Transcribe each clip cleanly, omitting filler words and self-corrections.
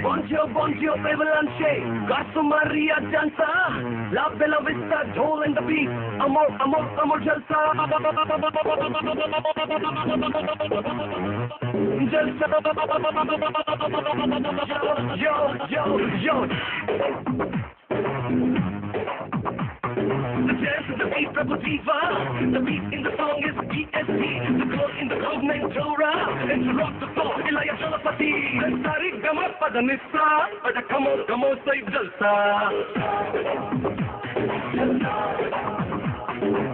Bonjour, avalanche, Garça Maria dança, La Bella Vista, Joel and the Beat, amor, jalsa, yo. The dance of the beat, Prabhu Diva. The beat in the song is PST. The girl in the crowd named Dora. And to rock the floor, Ilaya Jalapati. And Sari Gama Padanissa. But come on, say Jalsa.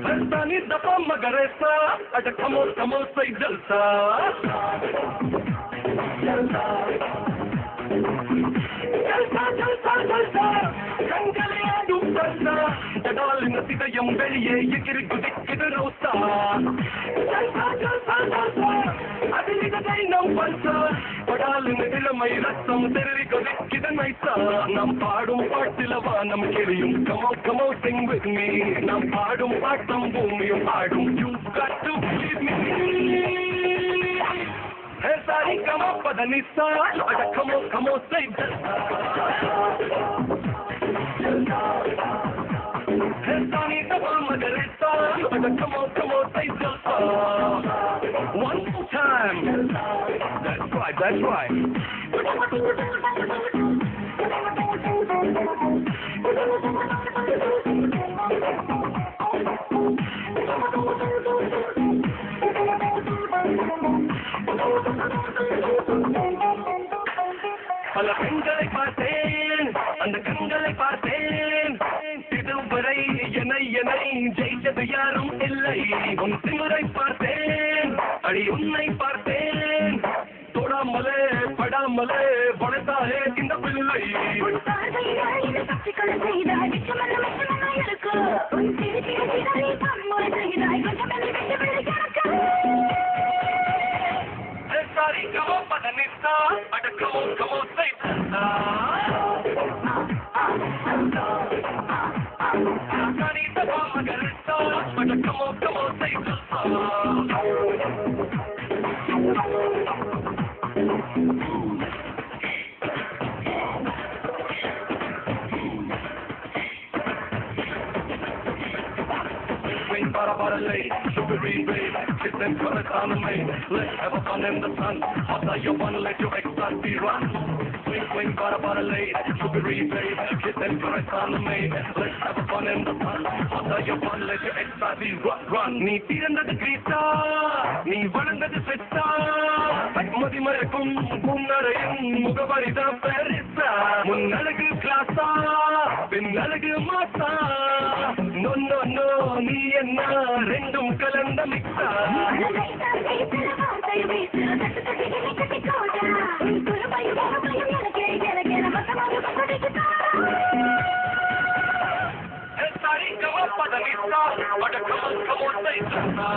And Sani Dapa Magaresa. But come on, say Jalsa. Jalsa. Kangaliyadu Jalsa. Dadal na sidayam beliye yekiri gudikkidu rosa. Jalsa. Adiliga dainam palsa. Padal na ilamai rassam terri gudikkidu naisa. Nam paadum paatila vaanam keliyum. Come on, sing with me. Nam paadum paatam bhoomiyum paadum. You've got to believe me. Hey, Sari Gama Padanissa. Come on, say Jalsa. Hey, Sani Dapa Magaresa. Come on, say Jalsa. One more time. That's right. பல கண்களை பார்த்தேன், அந்த கண்களை பார்த்தேன், இதுவரை என்னை ஜெயித்தது யாரும் இல்லை. உன் திமிரை பார்த்தேன், அடி உன்னை பார்த்தேன், தொடாமலே படாமலே வளர்த்தாலே இந்த பிள்ளை. Sari Gama Padanissa. Come on, say Jalsa. Sani Dapa Magaresa. Come on, say Jalsa. Swing para late, sugary babe, kiss them colors on the main. Let's have a fun in the sun. Hot your fun, let your ecstasy run. Swing para late, sugary babe, kiss them colors on the main. Let's have a fun in the sun. Hot your fun, let your ecstasy run. நீ பிறந்தது கிரீஸ்டா, நீ வளர்ந்தது செட்டா, மதி மறைக்கும் முன்னரையும் முகவரிதான் பெருசா. முன்னழகு கிளாஸா, பின்னழகு மாசா. No, நீ என்ன ரெண்டும் கலந்த மிக்ஸா. Sari Gama Padanissa. Come on, say Jalsa.